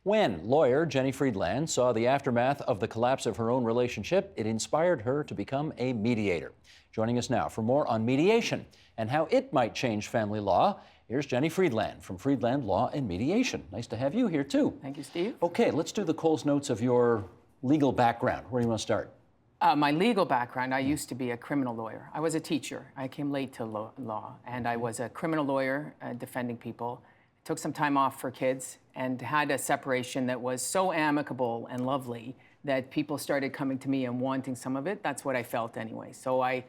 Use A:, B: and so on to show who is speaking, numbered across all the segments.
A: When lawyer Jenny Friedland saw the aftermath of the collapse of her own relationship, it inspired her to become a mediator. Joining us now for more on mediation and how it might change family law, here's Jenny Friedland from Friedland Law and Mediation. Nice to have you here, too.
B: Thank you, Steve.
A: Okay, let's do the Coles Notes of your legal background. Where do you want to start?
B: My legal background, I used to be a criminal lawyer. I was a teacher. I came late to law, and I was a criminal lawyer defending people. Took some time off for kids and had a separation that was so amicable and lovely that people started coming to me and wanting some of it. That's what I felt anyway. So I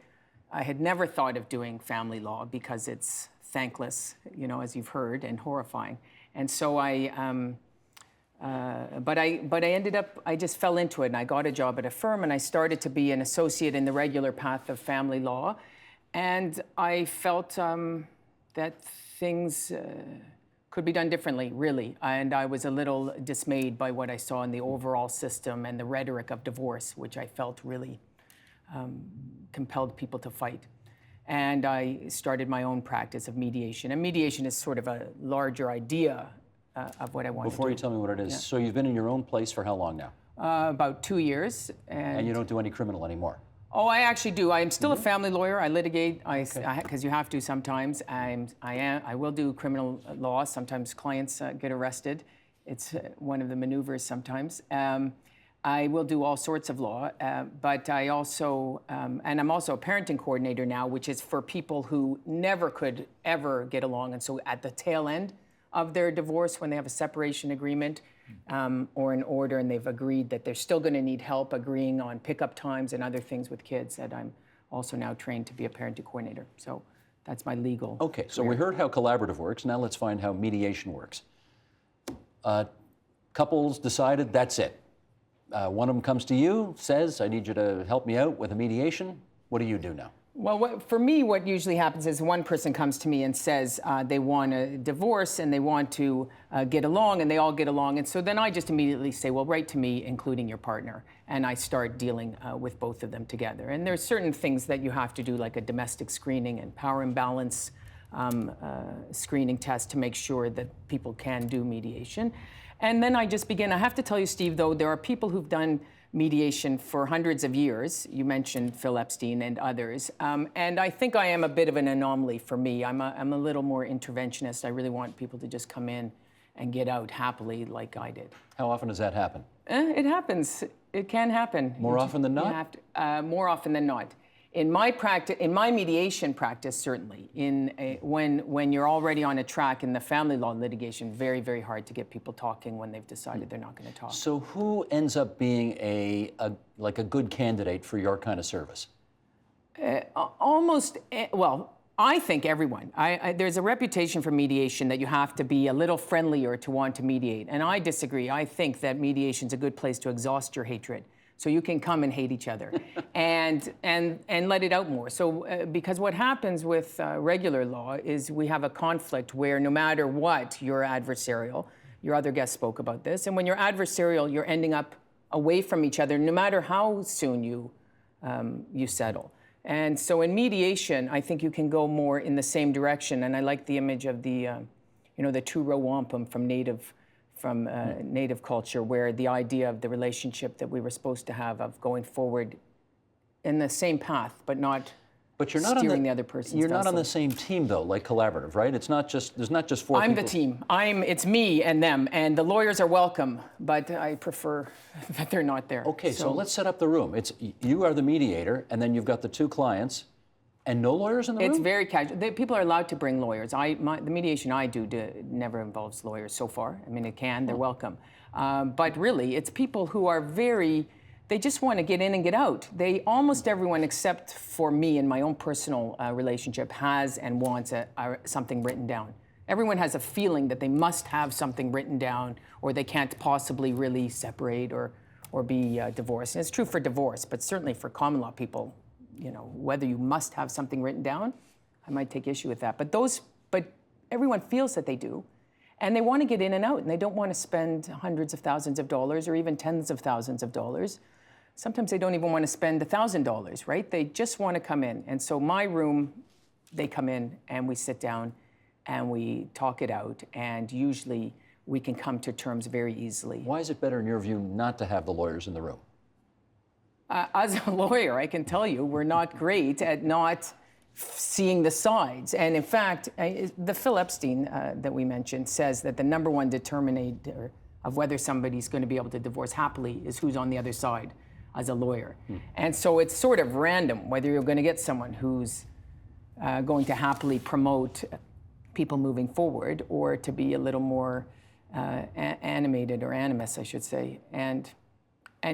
B: had never thought of doing family law because it's thankless, you know, as you've heard, and horrifying. And so but I ended up, I just fell into it, and I got a job at a firm, and I started to be an associate in the regular path of family law. And I felt that things could be done differently, really. And I was a little dismayed by what I saw in the overall system and the rhetoric of divorce, which I felt really compelled people to fight. And I started my own practice of mediation. And mediation is sort of a larger idea of what I want to do.
A: Before you tell me what it is, so you've been in your own place for how long now?
B: About 2 years.
A: And you don't do any criminal anymore?
B: Oh, I actually do. I'm still a family lawyer. I litigate, because you have to sometimes. I will do criminal law. Sometimes clients get arrested. It's one of the maneuvers sometimes. I will do all sorts of law, but I also, and I'm also a parenting coordinator now, which is for people who never could ever get along. And so at the tail end of their divorce, when they have a separation agreement, or an order, and they've agreed that they're still going to need help agreeing on pickup times and other things with kids, that I'm also now trained to be a parenting coordinator. So that's my legal
A: Okay, so
B: career.
A: we heard how collaborative works. Now let's find how mediation works. Couples decided that's it. One of them comes to you, says, I need you to help me out with a mediation. What do you do now?
B: Well, for me, what usually happens is one person comes to me and says they want a divorce and they want to get along, and they all get along. And so then I just immediately say, well, write to me, including your partner. And I start dealing with both of them together. And there's certain things that you have to do, like a domestic screening and power imbalance screening test to make sure that people can do mediation. And then I just begin. I have to tell you, Steve, though, there are people who've done mediation for hundreds of years. You mentioned Phil Epstein and others. And I think I am a bit of an anomaly for me. I'm a little more interventionist. I really want people to just come in and get out happily like I did.
A: How often does that happen?
B: It happens. It can happen.
A: More often than not?
B: You have to, more often than not. In my practice, in my mediation practice, certainly. When you're already on a track in the family law litigation, very, very hard to get people talking when they've decided they're not going to talk.
A: So who ends up being like a good candidate for your kind of service?
B: Well, I think everyone. There's a reputation for mediation that you have to be a little friendlier to want to mediate, and I disagree. I think that mediation's a good place to exhaust your hatred, so you can come and hate each other, and let it out more. So because what happens with regular law is we have a conflict where no matter what, you're adversarial. Your other guest spoke about this, and when you're adversarial, you're ending up away from each other, no matter how soon you settle. And so in mediation, I think you can go more in the same direction. And I like the image of the, the two-row wampum from native culture, where the idea of the relationship that we were supposed to have of going forward in the same path, but not steering the other person's
A: You're not
B: vessel.
A: on the same team, though, like collaborative, right? It's not just, there's not just four people.
B: I'm the team. It's me and them, and the lawyers are welcome, but I prefer that they're not there.
A: Okay, so let's set up the room. You are the mediator, and then you've got the two clients, and no lawyers in the room?
B: It's very casual. People are allowed to bring lawyers. The mediation I do never involves lawyers so far. I mean, it can. They're welcome. But really, it's people who are they just want to get in and get out. Almost everyone, except for me in my own personal relationship, has and wants something written down. Everyone has a feeling that they must have something written down, or they can't possibly really separate or be divorced. And it's true for divorce, but certainly for common law people, whether you must have something written down, I might take issue with that. But everyone feels that they do. And they want to get in and out, and they don't want to spend hundreds of thousands of dollars or even tens of thousands of dollars. Sometimes they don't even want to spend $1,000, right? They just want to come in. And so my room, they come in and we sit down and we talk it out. And usually we can come to terms very easily.
A: Why is it better, in your view, not to have the lawyers in the room?
B: As a lawyer, I can tell you, we're not great at not seeing the sides. And in fact, the Phil Epstein that we mentioned says that the number one determinator of whether somebody's going to be able to divorce happily is who's on the other side as a lawyer. And so it's sort of random whether you're going to get someone who's going to happily promote people moving forward or to be a little more animated, or animus, I should say. And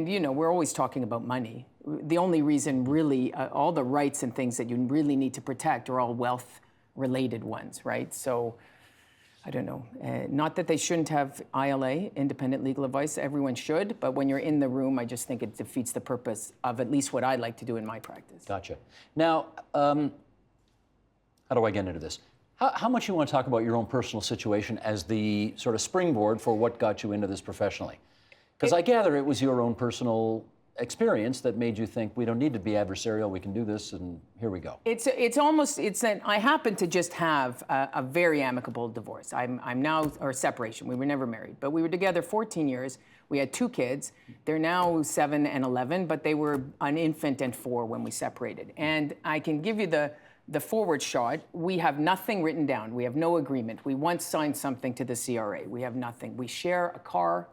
B: you know, we're always talking about money. The only reason really, all the rights and things that you really need to protect are all wealth-related ones, right? So, I don't know. Not that they shouldn't have ILA, independent legal advice. Everyone should, but when you're in the room, I just think it defeats the purpose of at least what I like to do in my practice.
A: Gotcha. Now, how do I get into this? How much you want to talk about your own personal situation as the sort of springboard for what got you into this professionally? Because I gather it was your own personal experience that made you think, we don't need to be adversarial, we can do this, and here we go.
B: I happen to just have a very amicable divorce. I'm now, or separation, we were never married, but we were together 14 years. We had 2 kids. They're now 7 and 11, but they were an infant and 4 when we separated. And I can give you the forward shot. We have nothing written down. We have no agreement. We once signed something to the CRA. We have nothing. We share a car.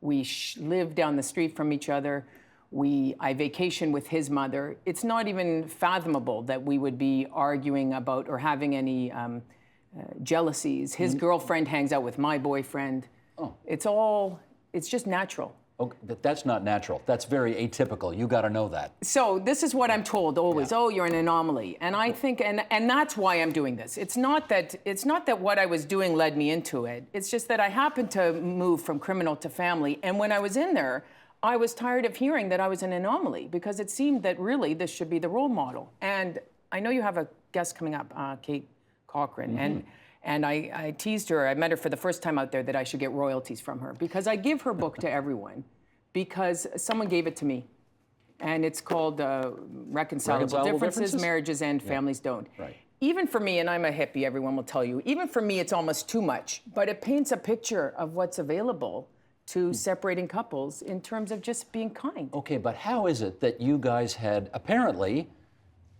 B: We live down the street from each other. I vacation with his mother. It's not even fathomable that we would be arguing about or having any jealousies. His girlfriend hangs out with my boyfriend. Oh. It's just natural.
A: Oh, that's not natural. That's very atypical. You got to know that.
B: So this is what I'm told always. Yeah. Oh, you're an anomaly. And I think, and that's why I'm doing this. It's not that what I was doing led me into it. It's just that I happened to move from criminal to family. And when I was in there, I was tired of hearing that I was an anomaly, because it seemed that really this should be the role model. And I know you have a guest coming up, Kate Cochran, and I teased her. I met her for the first time out there that I should get royalties from her, because I give her book to everyone because someone gave it to me. And it's called Reconcilable Differences, Marriages End, Families Don't.
A: Right.
B: Even for me, and I'm a hippie, everyone will tell you, even for me it's almost too much, but it paints a picture of what's available to separating couples in terms of just being kind.
A: Okay, but how is it that you guys had apparently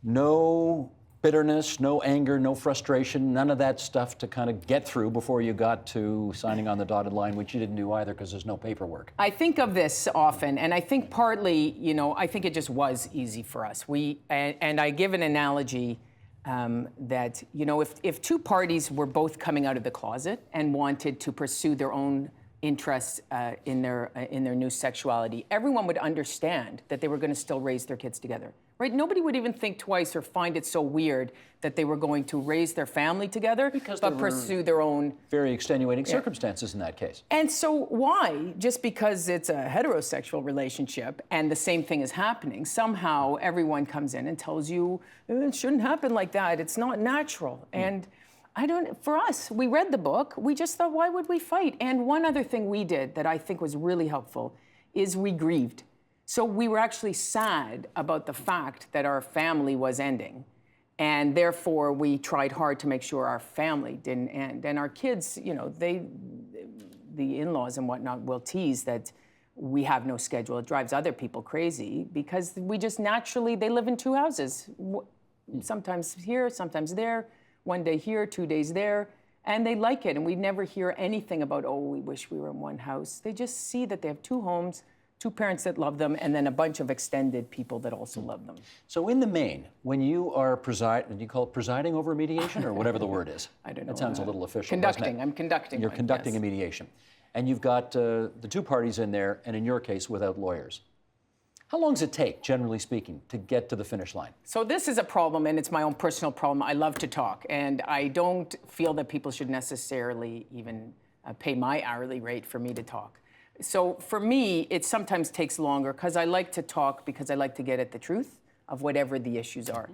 A: no bitterness, no anger, no frustration, none of that stuff to kind of get through before you got to signing on the dotted line, which you didn't do either because there's no paperwork?
B: I think of this often, and I think partly, you know, I think it just was easy for us. And I give an analogy that, you know, if 2 parties were both coming out of the closet and wanted to pursue their own interests in their new sexuality, everyone would understand that they were going to still raise their kids together, right? Nobody would even think twice or find it so weird that they were going to raise their family together, but pursue their own...
A: Very extenuating circumstances in that case.
B: And so why? Just because it's a heterosexual relationship and the same thing is happening, somehow everyone comes in and tells you, it shouldn't happen like that, it's not natural. And for us, we read the book, we just thought, why would we fight? And one other thing we did that I think was really helpful is we grieved. So we were actually sad about the fact that our family was ending. And therefore, we tried hard to make sure our family didn't end. And our kids, you know, the in-laws and whatnot will tease that we have no schedule. It drives other people crazy because we just naturally, they live in 2 houses. Sometimes here, sometimes there. 1 day here, 2 days there, and they like it. And we never hear anything about, oh, we wish we were in one house. They just see that they have 2 homes, 2 parents that love them, and then a bunch of extended people that also love them.
A: So in the main, when you are do you call it presiding over a mediation or whatever the word is?
B: I don't know.
A: That sounds a little official.
B: Conducting. I'm conducting.
A: You're conducting a mediation. And you've got the 2 parties in there, and in your case, without lawyers. How long does it take, generally speaking, to get to the finish line?
B: So this is a problem, and it's my own personal problem. I love to talk, and I don't feel that people should necessarily even pay my hourly rate for me to talk. So for me, it sometimes takes longer because I like to talk because I like to get at the truth of whatever the issues are.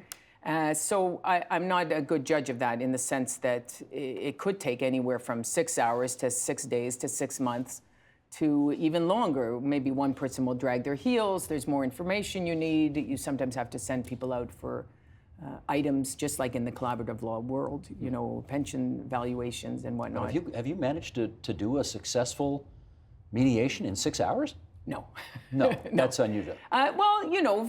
B: So I'm not a good judge of that in the sense that it could take anywhere from 6 hours to 6 days to 6 months to even longer. Maybe one person will drag their heels, there's more information you need, you sometimes have to send people out for items, just like in the collaborative law world, you know, pension valuations and whatnot.
A: Have you managed to do a successful mediation in 6 hours?
B: No.
A: No, that's unusual.
B: Well, you know,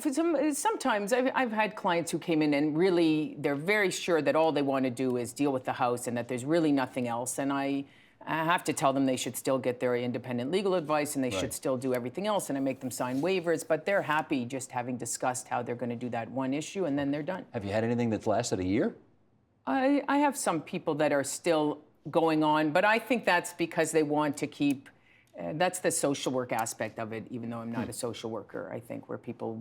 B: sometimes I've had clients who came in and really, they're very sure that all they want to do is deal with the house and that there's really nothing else. And I have to tell them they should still get their independent legal advice and they should still do everything else. And I make them sign waivers, but they're happy just having discussed how they're going to do that one issue and then they're done.
A: Have you had anything that's lasted a year?
B: I have some people that are still going on, but I think that's because they want to keep. That's the social work aspect of it, even though I'm not a social worker, I think, where people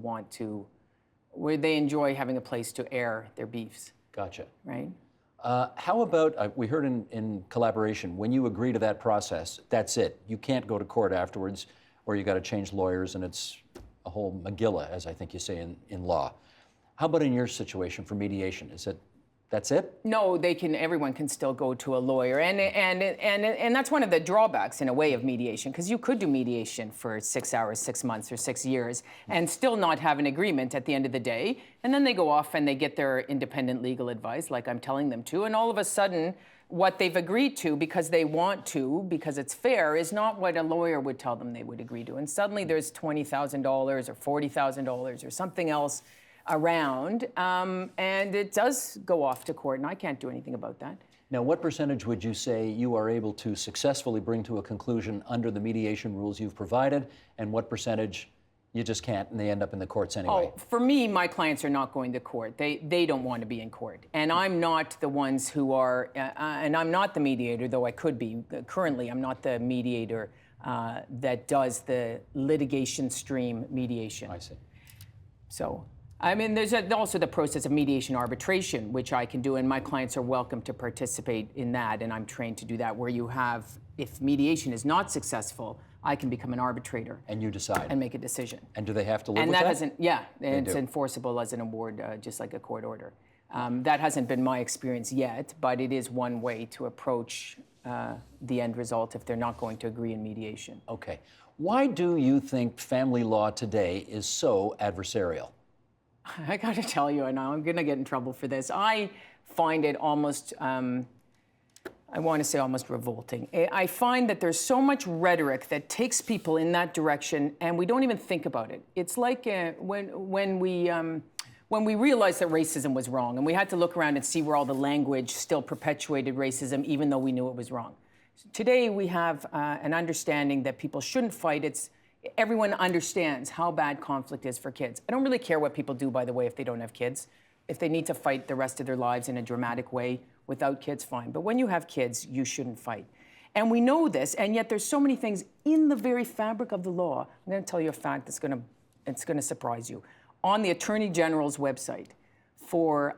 B: where they enjoy having a place to air their beefs.
A: Gotcha.
B: Right?
A: How about, we heard in collaboration, when you agree to that process, that's it. You can't go to court afterwards, or you got to change lawyers, and it's a whole Megillah, as I think you say in law. How about in your situation for mediation? Is it, that's it?
B: No, everyone can still go to a lawyer. And that's one of the drawbacks, in a way, of mediation, because you could do mediation for 6 hours, 6 months, or 6 years, and still not have an agreement at the end of the day. And then they go off and they get their independent legal advice, like I'm telling them to, and all of a sudden, what they've agreed to because they want to, because it's fair, is not what a lawyer would tell them they would agree to. And suddenly there's $20,000 or $40,000 or something else around, and it does go off to court, and I can't do anything about that.
A: Now, what percentage would you say you are able to successfully bring to a conclusion under the mediation rules you've provided, and what percentage you just can't, and they end up in the courts anyway?
B: Oh, for me, my clients are not going to court. They don't want to be in court, and I'm not the ones who are, and I'm not the mediator, though I could be. Currently, I'm not the mediator that does the litigation stream mediation.
A: I see.
B: So, I mean, there's also the process of mediation arbitration, which I can do, and my clients are welcome to participate in that, and I'm trained to do that, where you have, if mediation is not successful, I can become an arbitrator.
A: And you decide.
B: And make a decision.
A: And do they have to live with that?
B: And that hasn't, yeah, it's enforceable as an award, just like a court order. That hasn't been my experience yet, but it is one way to approach the end result if they're not going to agree in mediation.
A: Okay. Why do you think family law today is so adversarial?
B: I got to tell you, and I'm going to get in trouble for this. I find it almost, I want to say almost revolting. I find that there's so much rhetoric that takes people in that direction, and we don't even think about it. It's like when we realized that racism was wrong, and we had to look around and see where all the language still perpetuated racism, even though we knew it was wrong. Today, we have an understanding that people shouldn't fight. Everyone understands how bad conflict is for kids. I don't really care what people do, by the way, if they don't have kids. If they need to fight the rest of their lives in a dramatic way without kids, fine. But when you have kids, you shouldn't fight. And we know this, and yet there's so many things in the very fabric of the law. I'm going to tell you a fact that's going to surprise you. On the Attorney General's website for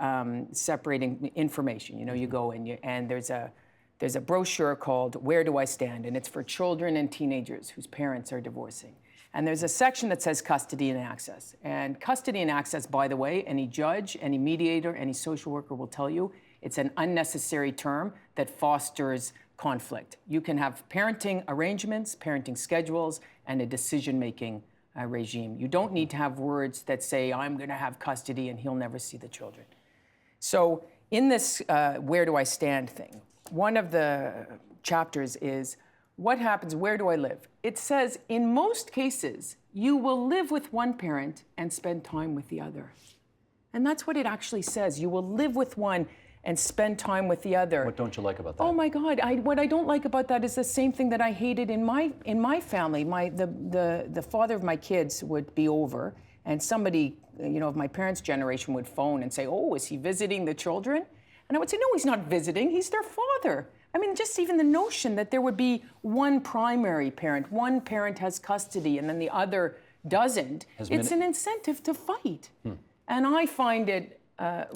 B: separating information, you go and there's a brochure called Where Do I Stand? And it's for children and teenagers whose parents are divorcing. And there's a section that says custody and access. And custody and access, by the way, any judge, any mediator, any social worker will tell you, it's an unnecessary term that fosters conflict. You can have parenting arrangements, parenting schedules, and a decision-making regime. You don't need to have words that say, I'm going to have custody and he'll never see the children. So in this Where Do I Stand thing, one of the chapters is, what happens, where do I live? It says, in most cases, you will live with one parent and spend time with the other. And that's what it actually says. You will live with one and spend time with the other.
A: What don't you like about that?
B: Oh my God, what I don't like about that is the same thing that I hated in my family. The father of my kids would be over, and somebody, of my parents' generation would phone and say, oh, is he visiting the children? And I would say, no, he's not visiting, he's their father. I mean, just even the notion that there would be one primary parent, one parent has custody and then the other doesn't, it's an incentive to fight. And I find it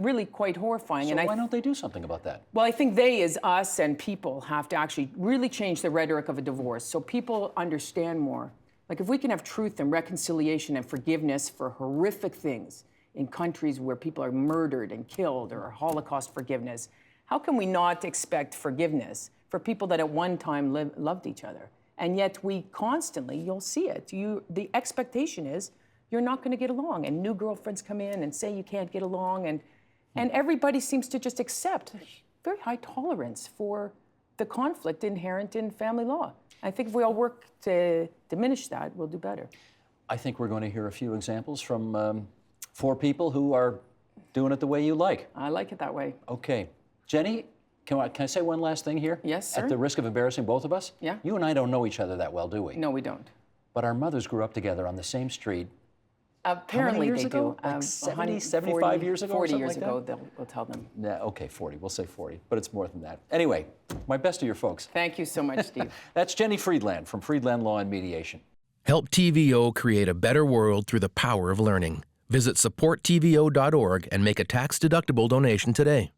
B: really quite horrifying.
A: So why don't they do something about that?
B: Well, I think they, as us and people, have to actually really change the rhetoric of a divorce so people understand more. Like, if we can have truth and reconciliation and forgiveness for horrific things in countries where people are murdered and killed, or Holocaust forgiveness, how can we not expect forgiveness for people that at one time loved each other? And yet we constantly, you'll see it, the expectation is you're not going to get along, and new girlfriends come in and say you can't get along, and And everybody seems to just accept very high tolerance for the conflict inherent in family law. I think if we all work to diminish that, we'll do better.
A: I think we're going to hear a few examples from 4 people who are doing it the way you like.
B: I like it that way.
A: Okay. Jenny, can I say one last thing here?
B: Yes, sir.
A: At the risk of embarrassing both of us?
B: Yeah.
A: You and I don't know each other that well, do we?
B: No, we don't.
A: But our mothers grew up together on the same street.
B: Apparently
A: years
B: they
A: ago?
B: do.
A: Like 70,
B: 140
A: 75 years ago or
B: 40
A: something
B: years
A: like
B: ago,
A: that?
B: we'll tell them.
A: Yeah, okay, 40. We'll say 40, but it's more than that. Anyway, my best to your folks.
B: Thank you so much, Steve.
A: That's Jenny Friedland from Friedland Law and Mediation.
C: Help TVO create a better world through the power of learning. Visit supporttvo.org and make a tax-deductible donation today.